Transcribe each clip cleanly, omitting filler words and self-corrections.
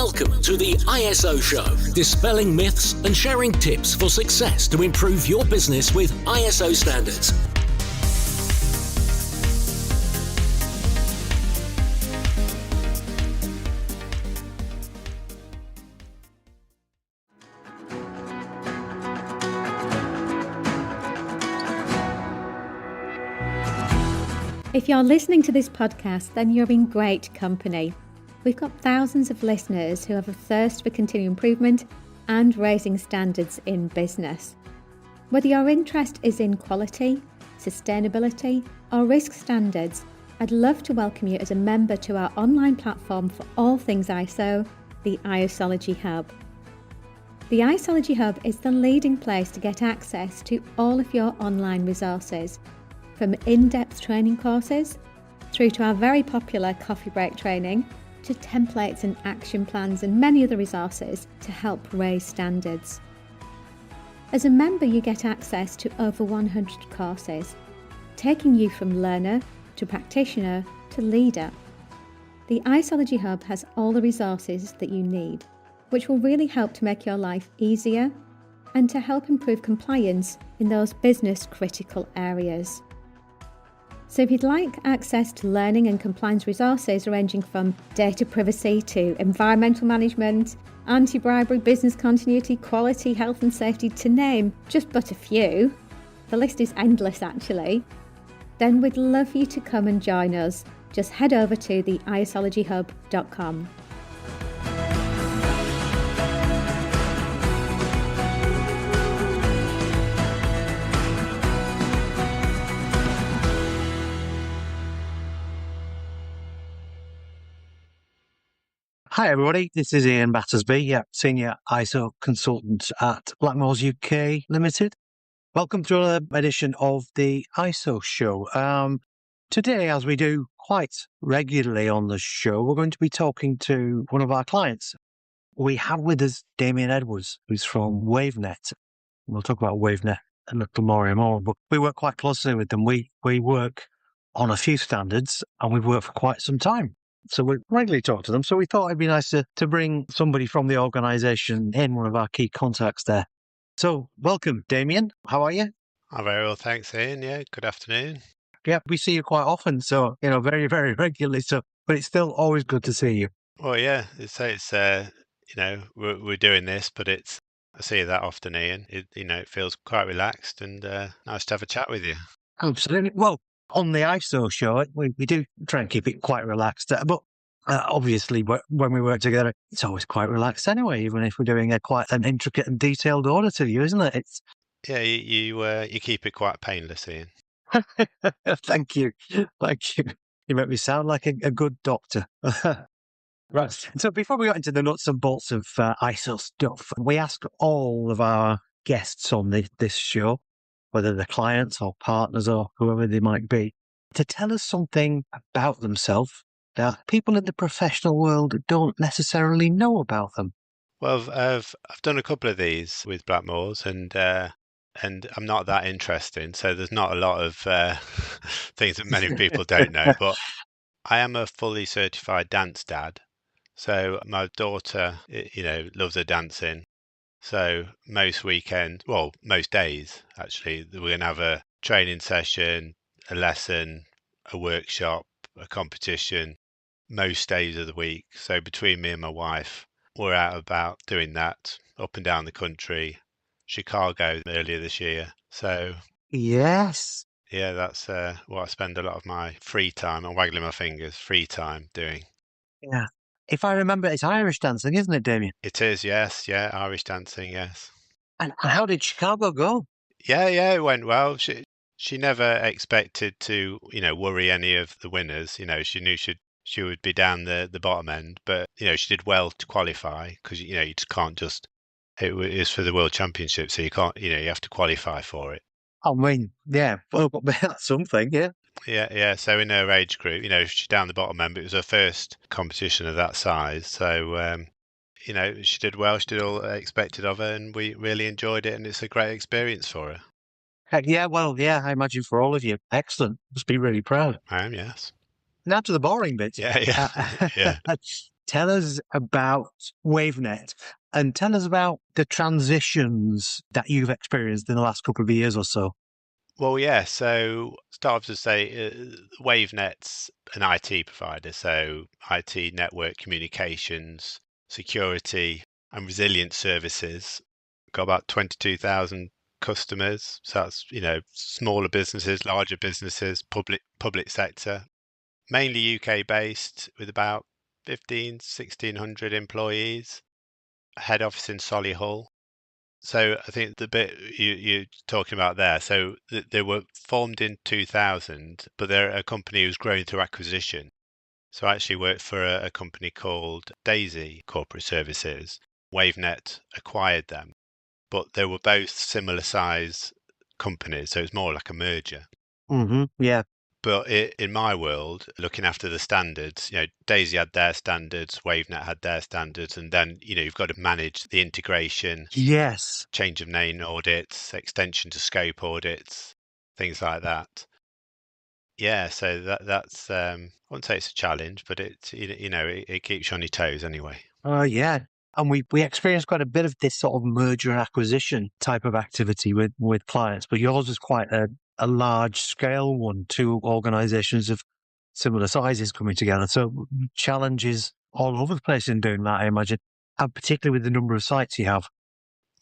Welcome to the ISO Show, dispelling myths and sharing tips for success to improve your business with ISO standards. If you're listening to this podcast, then you're in great company. We've got thousands of listeners who have a thirst for continual improvement and raising standards in business. Whether your interest is in quality, sustainability, or risk standards, I'd love to welcome you as a member to our online platform for all things ISO, the ISology Hub. The ISology Hub is the leading place to get access to all of your online resources, from in-depth training courses through to our very popular coffee break training, to templates and action plans and many other resources to help raise standards. As a member, you get access to over 100 courses, taking you from learner to practitioner to leader. The ISology Hub has all the resources that you need, which will really help to make your life easier and to help improve compliance in those business critical areas. So if you'd like access to learning and compliance resources ranging from data privacy to environmental management, anti-bribery, business continuity, quality, health and safety, to name just but a few, the list is endless actually, then we'd love for you to come and join us. Just head over to the isologyhub.com. Hi everybody, this is Ian Battersby, Senior ISO Consultant at Blackmores UK Limited. Welcome to another edition of the ISO Show. Today, as we do quite regularly on the show, we're going to be talking to one of our clients. We have with us Damian Edwards, who's from Wavenet. We'll talk about Wavenet a little more, but we work quite closely with them. We work on a few standards and we've worked for quite some time. So we regularly talk to them. So we thought it'd be nice to bring somebody from the organisation in, one of our key contacts there. So welcome, Damian. How are you? I'm very well, thanks, Ian. Yeah, good afternoon. Yeah, we see you quite often. So, very, very regularly. So, but it's still always good to see you. Well, yeah, we're doing this, but I see you that often, Ian. It feels quite relaxed and nice to have a chat with you. Absolutely. Well, on the ISO show, we do try and keep it quite relaxed. But obviously, when we work together, it's always quite relaxed anyway, even if we're doing quite an intricate and detailed order to you, isn't it? Yeah, you keep it quite painless, Ian. Thank you. Thank you. You make me sound like a good doctor. Right. So before we got into the nuts and bolts of ISO stuff, we ask all of our guests on this show, whether they're clients or partners or whoever they might be, to tell us something about themselves that people in the professional world don't necessarily know about them. Well, I've done a couple of these with Blackmores, and I'm not that interesting, so there's not a lot of things that many people don't know. But I am a fully certified dance dad, so my daughter, loves her dancing. So most days, actually, we're going to have a training session, a lesson, a workshop, a competition, most days of the week. So between me and my wife, we're out about doing that up and down the country, Chicago earlier this year. So yes, yeah, that's what I spend a lot of my free time, I'm waggling my fingers, free time doing. Yeah. If I remember, it's Irish dancing, isn't it, Damian? It is, yes. Yeah, Irish dancing, yes. And how did Chicago go? Yeah, it went well. She never expected to, worry any of the winners. She knew she would be down the bottom end, but she did well to qualify because you just can't just. It is for the World Championship, so you can't. You have to qualify for it. I mean, yeah, well, that's something, yeah. Yeah. So in her age group, she's down the bottom end, but it was her first competition of that size. So, she did well. She did all expected of her, and we really enjoyed it. And it's a great experience for her. Heck yeah, well, yeah, I imagine for all of you. Excellent. Must be really proud. I am, yes. Now to the boring bit. Yeah. tell us about Wavenet and tell us about the transitions that you've experienced in the last couple of years or so. Well, yeah. So start off to say, Wavenet's an IT provider, so IT, network communications, security, and resilience services. Got about 22,000 customers. So that's smaller businesses, larger businesses, public sector, mainly UK based, with about 1600 employees. Head office in Solihull. So I think the bit you're talking about there, so they were formed in 2000, but they're a company who's grown through acquisition. So I actually worked for a company called Daisy Corporate Services. Wavenet acquired them, but they were both similar size companies, so it's more like a merger. Yeah. But in my world, looking after the standards, Daisy had their standards, Wavenet had their standards, and then you've got to manage the integration, Yes. change of name audits, extension to scope audits, things like that. Yeah, so that's I wouldn't say it's a challenge, but it keeps you on your toes anyway. Yeah. And we experience quite a bit of this sort of merger and acquisition type of activity with clients, but yours is quite a large scale one, two organizations of similar sizes coming together. So challenges all over the place in doing that, I imagine, and particularly with the number of sites you have.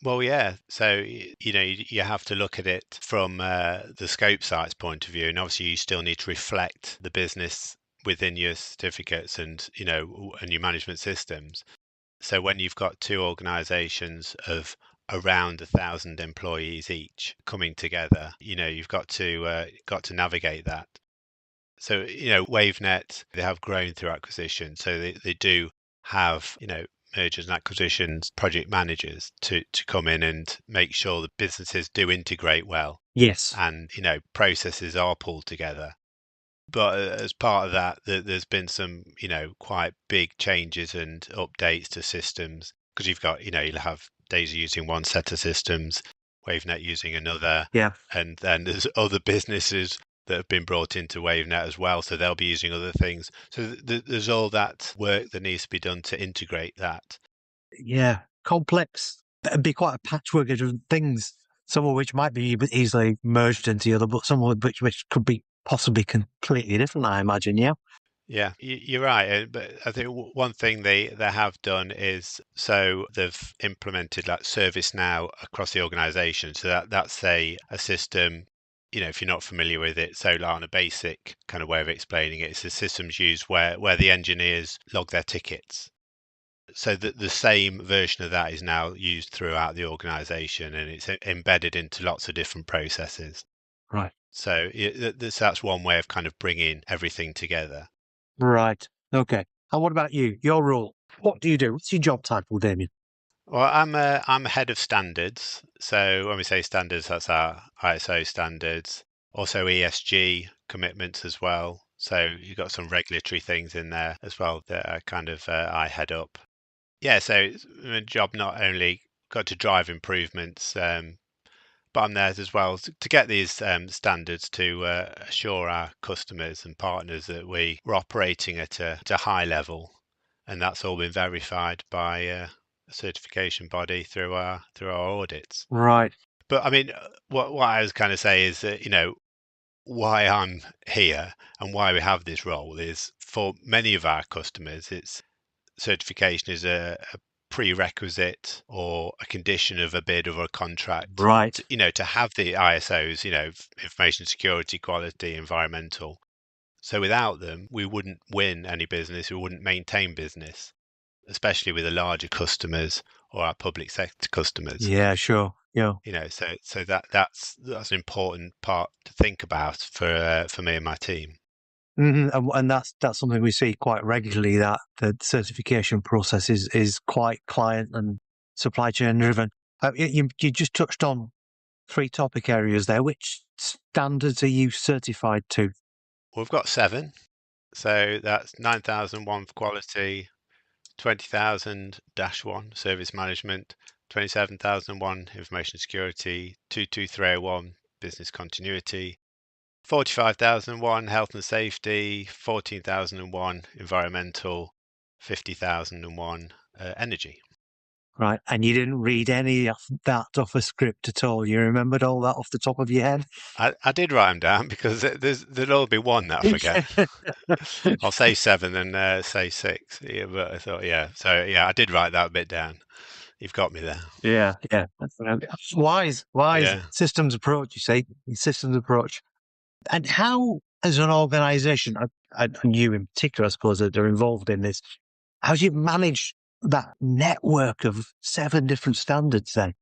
Well, yeah. So, you have to look at it from the scope sites point of view, and obviously you still need to reflect the business within your certificates and your management systems. So when you've got two organizations of around 1,000 employees each coming together, you've got to navigate that. So, Wavenet, they have grown through acquisition. So they do have, mergers and acquisitions project managers to come in and make sure the businesses do integrate well Yes. and, processes are pulled together. But as part of that, there's been some, quite big changes and updates to systems because you'll have Daisy using one set of systems, Wavenet using another, Yeah. and then there's other businesses that have been brought into Wavenet as well, so they'll be using other things. So there's all that work that needs to be done to integrate that. Yeah. Complex. It'd be quite a patchwork of different things, some of which might be easily merged into the other, but some of which could be possibly completely different, I imagine. Yeah. Yeah, you're right. But I think one thing they have done is so they've implemented like ServiceNow across the organization. So that's a system, if you're not familiar with it, so like on a basic kind of way of explaining it, it's a system's used where the engineers log their tickets. So the same version of that is now used throughout the organization and it's embedded into lots of different processes. Right. So that's one way of kind of bringing everything together. Right. Okay. And what about you? Your role? What do you do? What's your job title, Damien? Well, I'm head of standards. So when we say standards, that's our ISO standards, also ESG commitments as well. So you've got some regulatory things in there as well that I head up. Yeah, so it's my job not only got to drive improvements, but I'm there as well to get these standards to assure our customers and partners that we're operating at a high level, and that's all been verified by a certification body through our audits. Right. But I mean, what I was kind of say is that why I'm here and why we have this role is for many of our customers, it's certification is a prerequisite or a condition of a bid or a contract Right. to have the ISOs, information security, quality, environmental. So without them, we wouldn't win any business, we wouldn't maintain business, especially with the larger customers or our public sector customers. Yeah, sure. Yeah. So that's an important part to think about for me and my team. And that's something we see quite regularly, that the certification process is quite client and supply chain driven. You just touched on three topic areas there. Which standards are you certified to? We've got 7, so that's 9001 for quality, 20,000-1 service management, 27,001 information security, 22301 business continuity, 45,001 health and safety, 14,001 environmental, 50,001 energy. Right, and you didn't read any of that off a script at all. You remembered all that off the top of your head? I did write them down because there'll be one that I forget. I'll say 7 and say 6. Yeah, but I thought, so I did write that bit down. You've got me there. Yeah. Wise Yeah. systems approach, you say, systems approach. And how, as an organisation, and you in particular, I suppose, that are involved in this, how do you manage that network of 7 different standards then?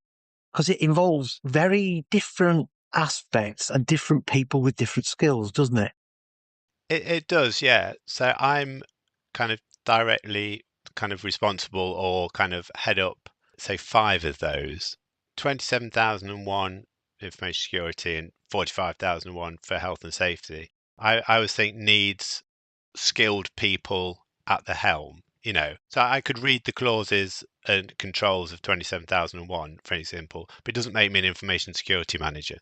Because it involves very different aspects and different people with different skills, doesn't it? It does, yeah. So I'm kind of directly kind of responsible or kind of head up, say 5 of those. 27,001 information security and 45,001 for health and safety. I always think needs skilled people at the helm, So I could read the clauses and controls of 27,001, for example, but it doesn't make me an information security manager.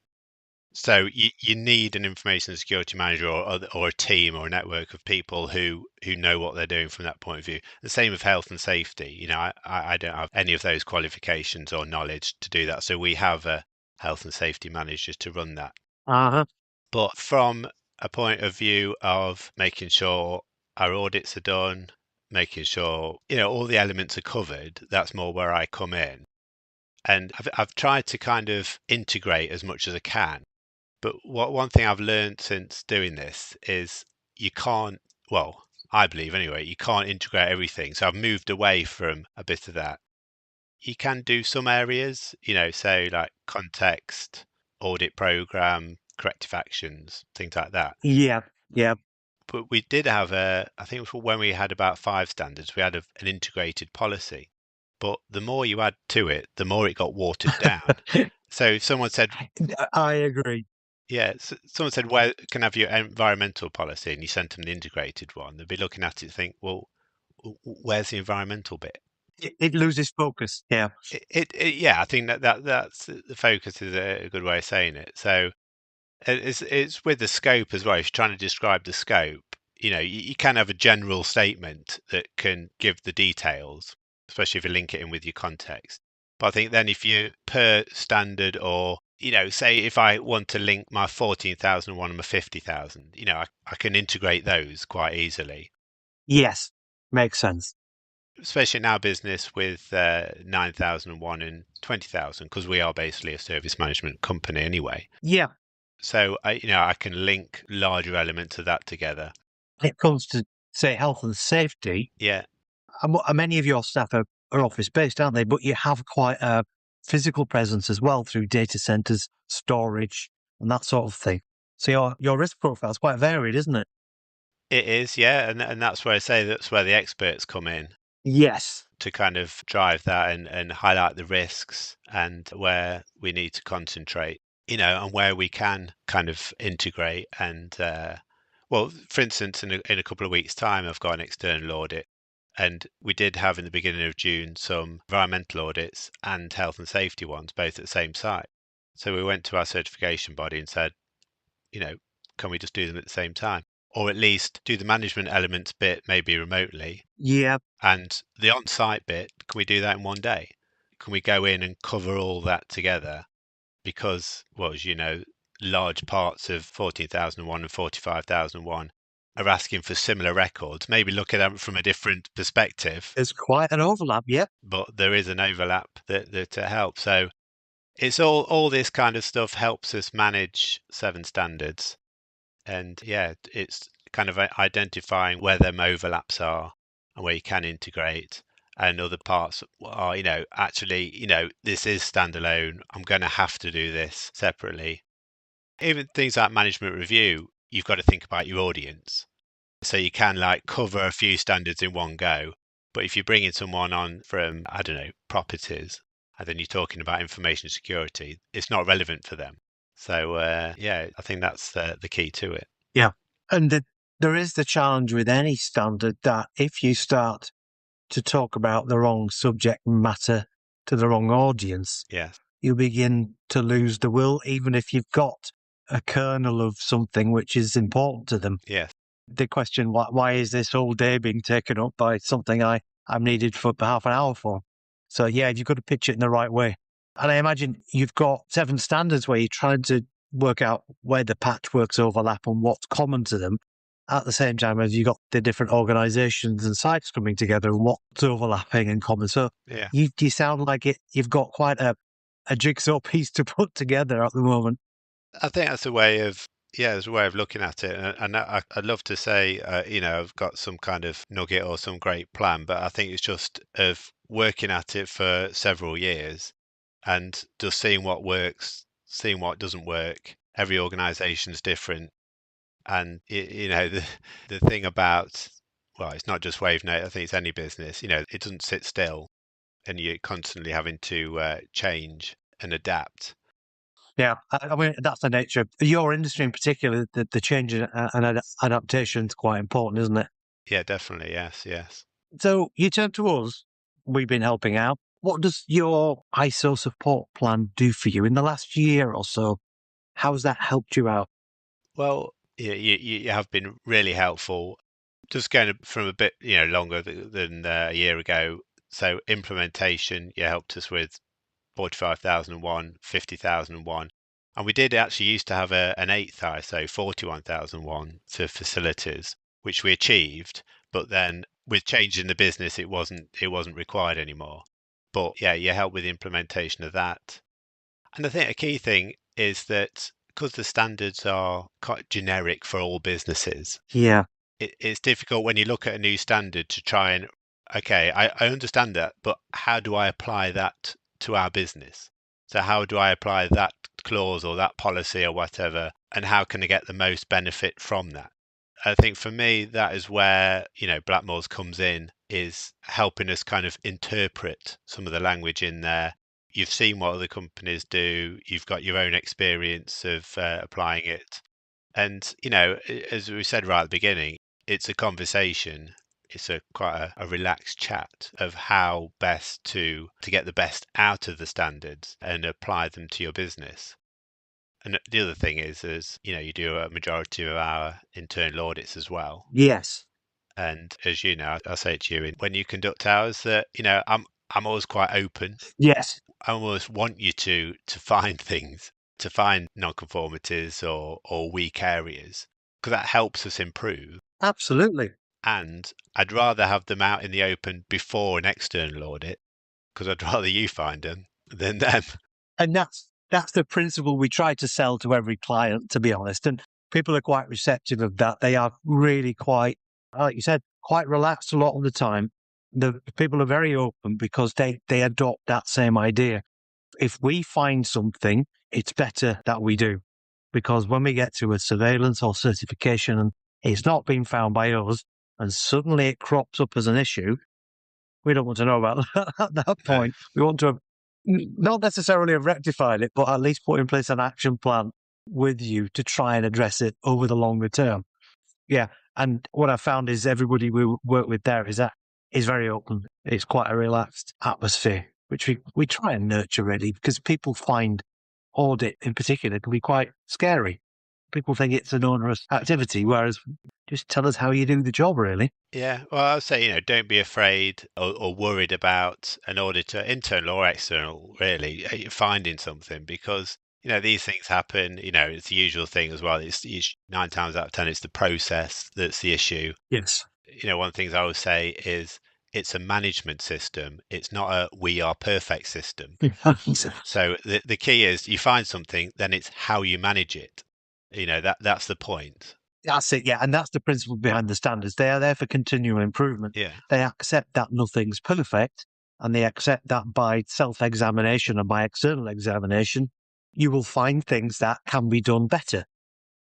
So you need an information security manager or a team or a network of people who know what they're doing from that point of view. The same with health and safety. I don't have any of those qualifications or knowledge to do that. So we have a health and safety manager to run that. Uh-huh. But from a point of view of making sure our audits are done, making sure, all the elements are covered, that's more where I come in. And I've tried to kind of integrate as much as I can. But one thing I've learned since doing this is you can't, well, I believe anyway, you can't integrate everything. So I've moved away from a bit of that. You can do some areas, say like context, audit program, corrective actions, things like that. Yeah. But we did have I think it was when we had about 5 standards, we had an integrated policy. But the more you add to it, the more it got watered down. So if someone said, I agree. yeah, someone said, where can I have your environmental policy? And you sent them the integrated one. They'd be looking at it and think, well, where's the environmental bit? It loses focus. Yeah. Yeah, I think that's the focus is a good way of saying it. So it's with the scope as well. If you're trying to describe the scope, you can have a general statement that can give the details, especially if you link it in with your context. But I think then if you per standard or say if I want to link my 14,001 and my 50,000, I can integrate those quite easily. Yes, makes sense. Especially in our business with 9,001 and 20,000, because we are basically a service management company anyway. Yeah. So I can link larger elements of that together. When it comes to, say, health and safety, Yeah, many of your staff are office based, aren't they? But you have quite a physical presence as well through data centers, storage, and that sort of thing. So your risk profile is quite varied, isn't it? it is. Yeah, and that's where I say that's where the experts come in Yes. to kind of drive that and highlight the risks and where we need to concentrate, and where we can kind of integrate. And well, for instance, in a couple of weeks' time, I've got an external audit. And we did have in the beginning of June some environmental audits and health and safety ones, both at the same site. So we went to our certification body and said, can we just do them at the same time? Or at least do the management elements bit maybe remotely. Yeah. And the on-site bit, can we do that in one day? Can we go in and cover all that together? Because, well, as you know, large parts of 14,001 and 45,001 are asking for similar records, maybe looking at them from a different perspective. There's quite an overlap, yeah. But there is an overlap that helps. So it's all this kind of stuff helps us manage 7 standards. And yeah, it's kind of identifying where them overlaps are and where you can integrate, and other parts are, actually, this is standalone. I'm going to have to do this separately. Even things like management review, you've got to think about your audience. So you can cover a few standards in one go. But if you're bringing someone on from, I don't know, properties, and then you're talking about information security, it's not relevant for them. So, I think that's the key to it. Yeah. And there is the challenge with any standard that if you start to talk about the wrong subject matter to the wrong audience, Yes. you begin to lose the will, even if you've got a kernel of something which is important to them. Yes. They question why is this whole day being taken up by something I'm needed for half an hour for. So yeah, you've got to pitch it in the right way. And I imagine you've got 7 standards where you're trying to work out where the patchworks overlap and what's common to them. At the same time as you've got the different organisations and sites coming together and what's overlapping and common. So Yeah. you sound like you've got quite a jigsaw piece to put together at the moment. I think that's a way of there's a way of looking at it, and I'd love to say I've got some kind of nugget or some great plan, but I think it's just of working at it for several years and just seeing what works, seeing what doesn't work. Every organization's different, and the thing about, well, it's not just Wavenet, I think it's any business. It doesn't sit still, and you're constantly having to change and adapt. Yeah, I mean, that's the nature of your industry in particular. The change and adaptation is quite important, isn't it? Yeah, definitely. Yes. So you turn to us. We've been helping out. What does your ISO support plan do for you in the last year or so? How's that helped you out? Well, you have been really helpful. Just going from a bit, longer than a year ago. So implementation, you helped us with 45,001, 50,001. And we did actually used to have an eighth ISO 41,001 for facilities, which we achieved. But then with changing the business, it wasn't required anymore. But yeah, you help with the implementation of that. And I think a key thing is that because the standards are quite generic for all businesses, Yeah, it's difficult when you look at a new standard to try and, okay, I understand that, but how do I apply that to our business? So how do I apply that clause or that policy or whatever, and how can I get the most benefit from that? I think for me, that is where, Blackmores comes in, is helping us kind of interpret some of the language in there. You've seen what other companies do. You've got your own experience of applying it. And, as we said right at the beginning, it's a conversation. It's quite a relaxed chat of how best to get the best out of the standards and apply them to your business. And the other thing is, you do a majority of our internal audits as well. yes. And as you know, I say to you, when you conduct ours, that I'm always quite open. Yes, I almost want you to find things, to find non-conformities or weak areas, because that helps us improve. absolutely. And I'd rather have them out in the open before an external audit, because I'd rather you find them than them. And that's the principle we try to sell to every client, to be honest. And people are quite receptive of that. They are really quite, like you said, quite relaxed a lot of the time. The people are very open because they adopt that same idea. If we find something, it's better that we do. Because when we get to a surveillance or certification and it's not been found by us, and suddenly it crops up as an issue, we don't want to know about that at that point. We want to have, not necessarily have rectified it, but at least put in place an action plan with you to try and address it over the longer term. Yeah. And what I found is everybody we work with there is very open. It's quite a relaxed atmosphere, which we try and nurture really, because people find audit in particular can be quite scary. People think it's an onerous activity, whereas just tell us how you do the job, really. Yeah, well, I'll say, don't be afraid or worried about an auditor, internal or external, really, finding something because, these things happen. It's the usual thing as well. It's 9 times out of 10, it's the process that's the issue. Yes. One of the things I always say is it's a management system. It's not a we are perfect system. So the key is you find something, then it's how you manage it. That's the point. That's it, yeah. And that's the principle behind the standards. They are there for continual improvement. Yeah. They accept that nothing's perfect, and they accept that by self-examination and by external examination, you will find things that can be done better.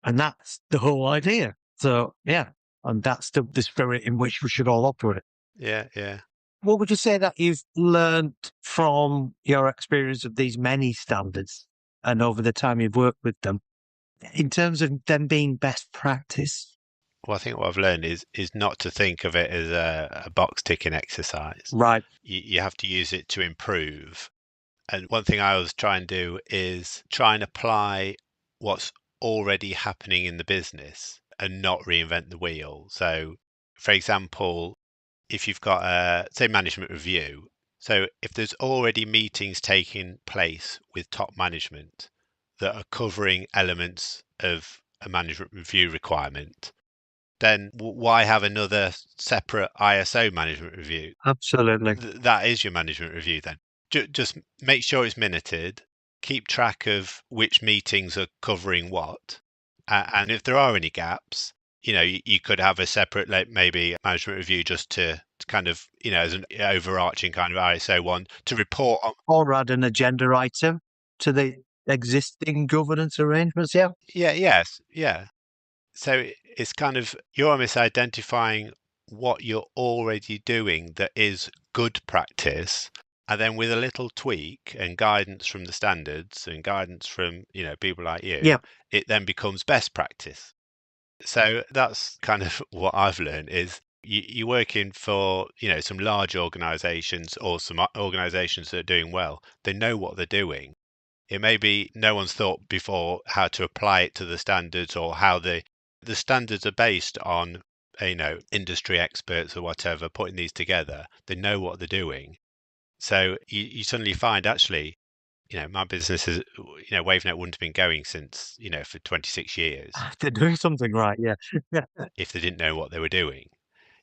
And that's the whole idea. So, yeah. And that's the spirit in which we should all operate. Yeah. What would you say that you've learned from your experience of these many standards and over the time you've worked with them in terms of them being best practice? Well, I think what I've learned is not to think of it as a box ticking exercise. Right. You have to use it to improve. And one thing I always try and do is try and apply what's already happening in the business and not reinvent the wheel. So, for example, if you've got a, say, management review, so if there's already meetings taking place with top management that are covering elements of a management review requirement, then why have another separate ISO management review? Absolutely. That is your management review then. Just make sure it's minuted, keep track of which meetings are covering what, and if there are any gaps, you could have a separate, like maybe a management review just to kind of, as an overarching kind of ISO one to report on. Or add an agenda item to the existing governance arrangements. Yeah. Yeah, yes, yeah. So it's kind of, you're almost identifying what you're already doing that is good practice. And then with a little tweak and guidance from the standards and guidance from, people like you, Yeah. it then becomes best practice. So that's kind of what I've learned is you're working for, some large organizations or some organizations that are doing well. They know what they're doing. It may be no one's thought before how to apply it to the standards or how the standards are based on, industry experts or whatever, putting these together. They know what they're doing. So you suddenly find actually, my business is, Wavenet wouldn't have been going since, for 26 years They're doing something right. Yeah. if they didn't know what they were doing.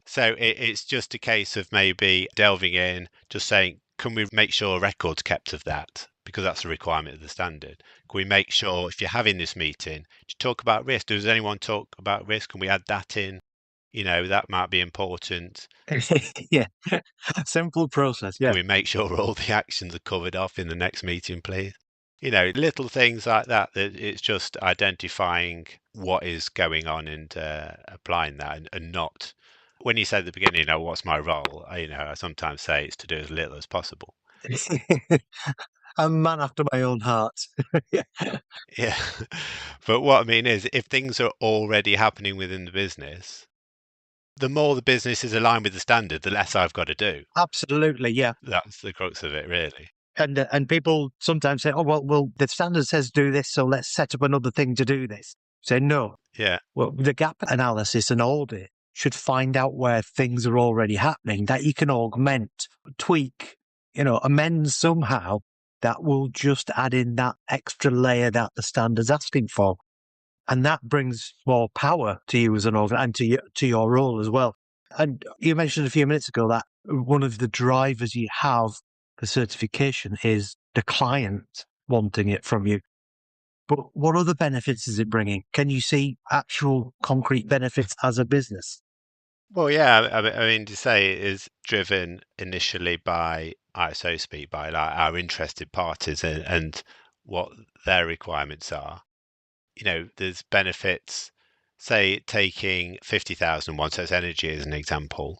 So it's just a case of maybe delving in, just saying, can we make sure records kept of that? Because that's a requirement of the standard. Can we make sure if you're having this meeting, to talk about risk? Does anyone talk about risk? Can we add that in? That might be important. Yeah. Simple process. Can Yeah. we make sure all the actions are covered off in the next meeting, please? Little things like that, that it's just identifying what is going on and applying that and not. When you said at the beginning, what's my role? I sometimes say it's to do as little as possible. A man after my own heart. Yeah. Yeah. But what I mean is, if things are already happening within the business, the more the business is aligned with the standard, the less I've got to do. Absolutely. Yeah. That's the crux of it, really. And people sometimes say, "Oh well, the standard says do this, so let's set up another thing to do this." Say no. Yeah. Well, the gap analysis and audit should find out where things are already happening that you can augment, tweak, amend somehow that will just add in that extra layer that the standard's asking for. And that brings more power to you as an organ and to your role as well. And you mentioned a few minutes ago that one of the drivers you have for certification is the client wanting it from you. But what other benefits is it bringing? Can you see actual concrete benefits as a business? Well, yeah, I mean, to say it is driven initially by ISO speak, by like our interested parties and what their requirements are. There's benefits, say, taking 50,000 one, so it's energy as an example.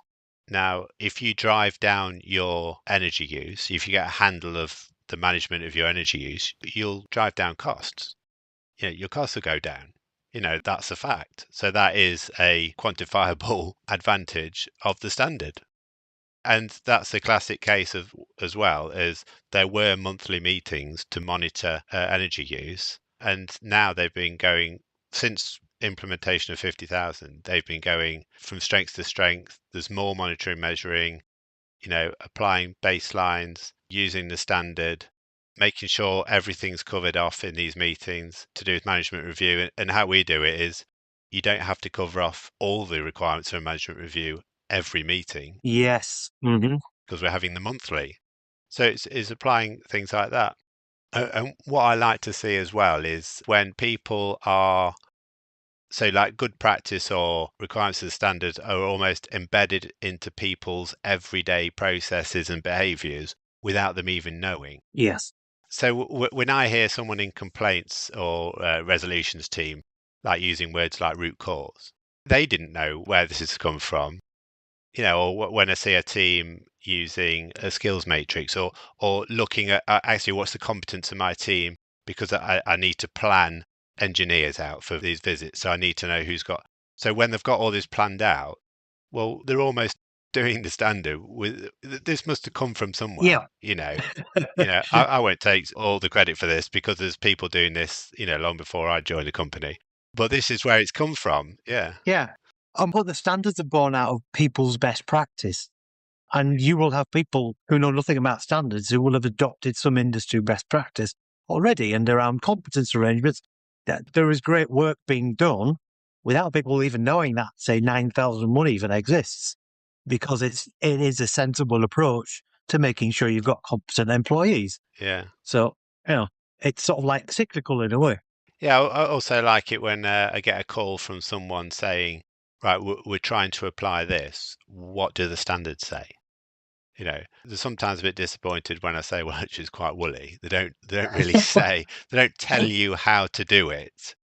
Now, if you drive down your energy use, if you get a handle of the management of your energy use, you'll drive down costs. Your costs will go down. That's a fact. So that is a quantifiable advantage of the standard. And that's the classic case of as well as there were monthly meetings to monitor energy use. And now they've been going since implementation of 50,000, they've been going from strength to strength. There's more monitoring, measuring, applying baselines, using the standard, making sure everything's covered off in these meetings to do with management review. And how we do it is you don't have to cover off all the requirements of a management review every meeting. Yes. Mm-hmm. Because we're having the monthly. So it's applying things like that. And what I like to see as well is when people are, so like good practice or requirements of the standard are almost embedded into people's everyday processes and behaviours without them even knowing. Yes. So when I hear someone in complaints or resolutions team, like using words like root cause, they didn't know where this has come from. Or when I see a team using a skills matrix or looking at actually what's the competence of my team, because I need to plan engineers out for these visits. So I need to know who's got. So when they've got all this planned out, well, they're almost doing the standard with this must have come from somewhere. Yeah. I won't take all the credit for this because there's people doing this, long before I joined the company. But this is where it's come from. Yeah. Yeah. But the standards are born out of people's best practice. And you will have people who know nothing about standards who will have adopted some industry best practice already. And around competence arrangements, that there is great work being done without people even knowing that, say, 9,001 even exists, because it is a sensible approach to making sure you've got competent employees. Yeah. So, it's sort of like cyclical in a way. Yeah, I also like it when I get a call from someone saying, right, we're trying to apply this. What do the standards say? They're sometimes a bit disappointed when I say, well, which is quite woolly. They don't really say, they don't tell you how to do it,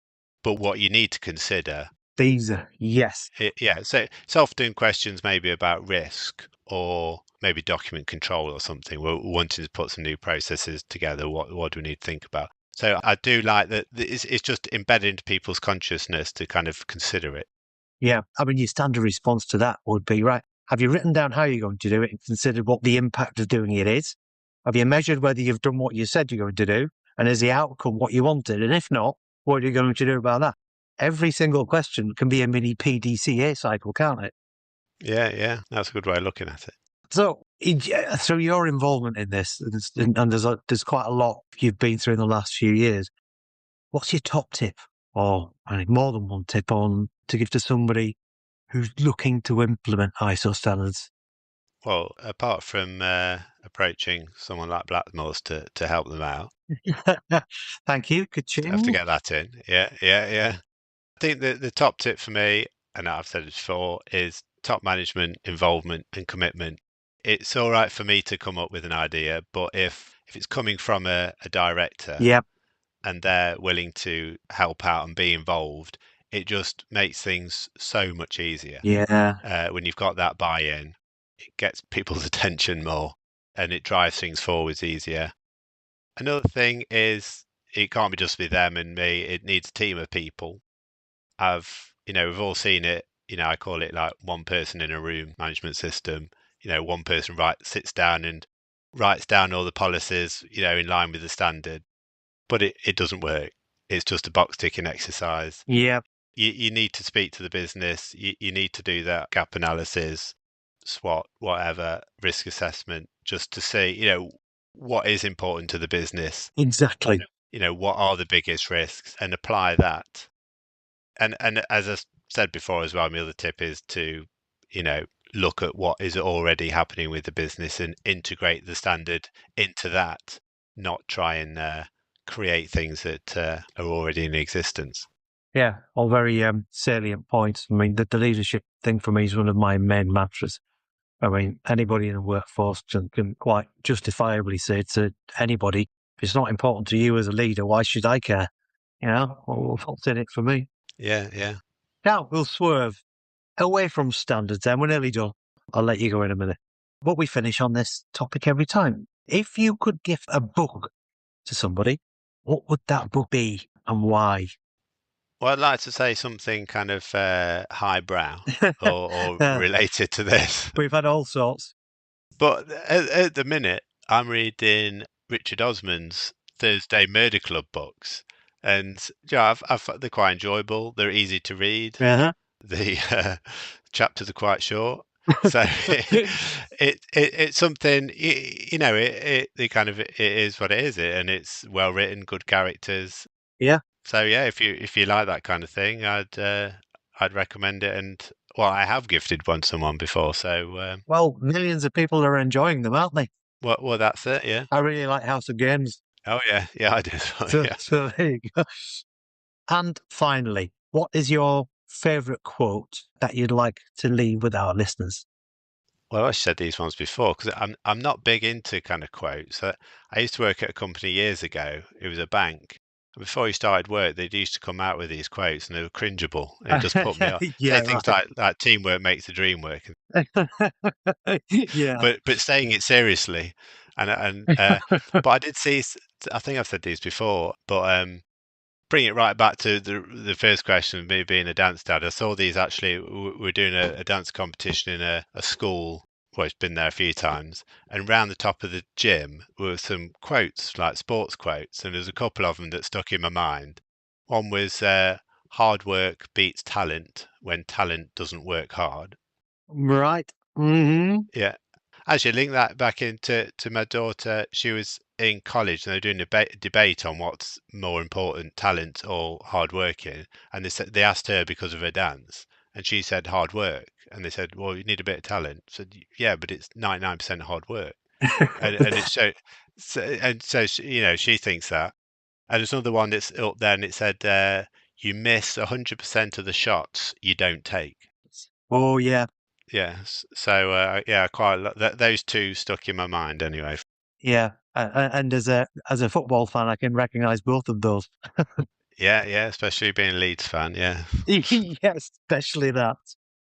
but what you need to consider. These are, yes. So it's often questions maybe about risk or maybe document control or something. We're wanting to put some new processes together. What do we need to think about? So I do like that it's just embedded into people's consciousness to kind of consider it. Yeah. I mean, your standard response to that would be, right, have you written down how you're going to do it and considered what the impact of doing it is? Have you measured whether you've done what you said you're going to do? And is the outcome what you wanted? And if not, what are you going to do about that? Every single question can be a mini PDCA cycle, can't it? Yeah. That's a good way of looking at it. So your involvement in this, and there's quite a lot you've been through in the last few years. What's your top tip, or I need more than one tip on to give to somebody who's looking to implement ISO standards? Well, apart from approaching someone like Blackmores to help them out, Thank you. have to Ka-ching. get that in. Yeah. I think the top tip for me, and I've said it before, is top management involvement and commitment. It's all right for me to come up with an idea, but if it's coming from a director Yep. and they're willing to help out and be involved, it just makes things so much easier. Yeah. When you've got that buy-in, it gets people's attention more and it drives things forwards easier. Another thing is it can't be just be them and me. It needs a team of people. We've all seen it. I call it like one person in a room management system. One person sits down and writes down all the policies, in line with the standard, but it doesn't work. It's just a box ticking exercise. Yep. You need to speak to the business. You need to do that gap analysis, SWOT, whatever, risk assessment, just to see, what is important to the business. Exactly. What are the biggest risks and apply that. And as I said before as well, my other tip is to, look at what is already happening with the business and integrate the standard into that, not try and create things that are already in existence. Yeah, all very salient points. I mean, the leadership thing for me is one of my main mantras. I mean, anybody in the workforce can quite justifiably say to anybody, if it's not important to you as a leader, why should I care? What's in it for me? Yeah. Now, we'll swerve away from standards then. We're nearly done. I'll let you go in a minute. But we finish on this topic every time. If you could give a book to somebody, what would that book be and why? Well, I'd like to say something kind of highbrow or related to this. We've had all sorts. But at the minute, I'm reading Richard Osman's Thursday Murder Club books. And they're quite enjoyable. They're easy to read. Uh-huh. The chapters are quite short. So it's something, it kind of, it is what it is. And it's well written, good characters. Yeah. So yeah, if you like that kind of thing, I'd recommend it. And well, I have gifted one to someone before, so Well, millions of people are enjoying them, aren't they? well, that's it. Yeah. I really like House of Games. Oh yeah, I do. as well, So, yeah. so there you go. And finally, what is your favourite quote that you'd like to leave with our listeners? Well, I said these ones before because I'm not big into kind of quotes. I used to work at a company years ago. It was a bank. Before you started work, they used to come out with these quotes, and they were cringeable. And it just put me off. Yeah, Say things like "teamwork makes the dream work," yeah. but saying it seriously. But I did see. I think I've said these before, but bring it right back to the first question of me being a dance dad. I saw these actually. We're doing a dance competition in a school. Well, it's been there a few times, and round the top of the gym were some quotes, like sports quotes, and there's a couple of them that stuck in my mind. One was, hard work beats talent when talent doesn't work hard. Right. Mm-hmm. Yeah. Actually, link that back into my daughter. She was in college and they were doing a debate on what's more important, talent or hard working. And they asked her because of her dance, and she said hard work. And they said, "Well, you need a bit of talent." I said, "Yeah, but it's 99% hard work." And it's so she thinks that. And there's another one that's up there, and it said, "You miss 100% of the shots you don't take." Oh, yeah. Yes. So yeah, those two stuck in my mind anyway. Yeah. And as a football fan, I can recognise both of those. Yeah, especially being a Leeds fan. Yeah. Yes, especially that.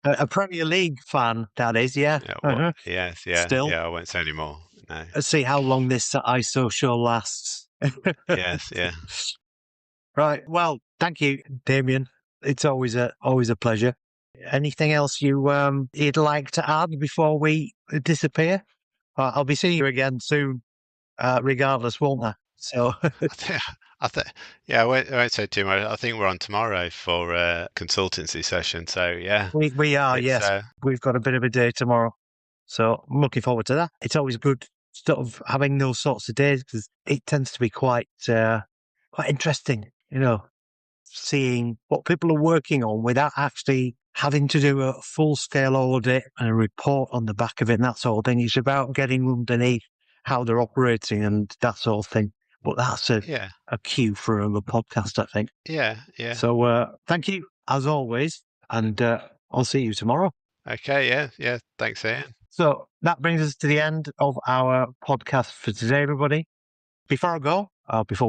A Premier League fan, that is, yeah. Yeah. Uh-huh. Yes. Still, Yeah. I won't say any more. No. let's see how long this ISO show lasts. Yes. Yeah. Right. Well, thank you, Damian. It's always a pleasure. Anything else you'd like to add before we disappear? I'll be seeing you again soon, regardless, won't I? So I think. Yeah. I won't say too much. I think we're on tomorrow for a consultancy session. So yeah, we are. it's Yes, we've got a bit of a day tomorrow, so I'm looking forward to that. It's always good sort of having those sorts of days because it tends to be quite interesting, seeing what people are working on without actually having to do a full-scale audit and a report on the back of it and that sort of thing. It's about getting underneath how they're operating and that sort of thing. But that's a cue for a podcast, I think. Yeah. So thank you, as always, and I'll see you tomorrow. Okay. Yeah. Thanks, Ian. So that brings us to the end of our podcast for today, everybody. Before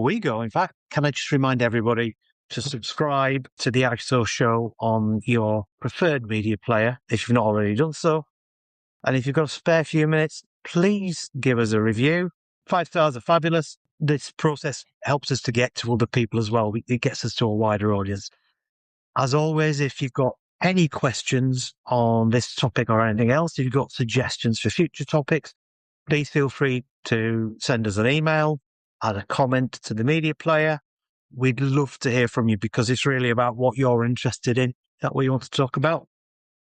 we go, in fact, can I just remind everybody to subscribe to the ISO show on your preferred media player if you've not already done so. And if you've got a spare few minutes, please give us a review. 5 stars are fabulous. This process helps us to get to other people as well. It gets us to a wider audience. As always, if you've got any questions on this topic or anything else, if you've got suggestions for future topics, please feel free to send us an email, add a comment to the media player. We'd love to hear from you because it's really about what you're interested in that we want to talk about.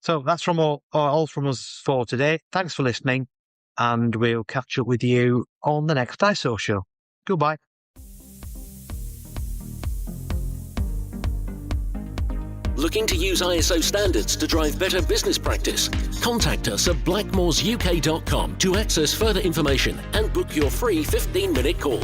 So that's from all from us for today. Thanks for listening, and we'll catch up with you on the next ISO show. Goodbye. Looking to use ISO standards to drive better business practice? Contact us at blackmoresuk.com to access further information and book your free 15-minute call.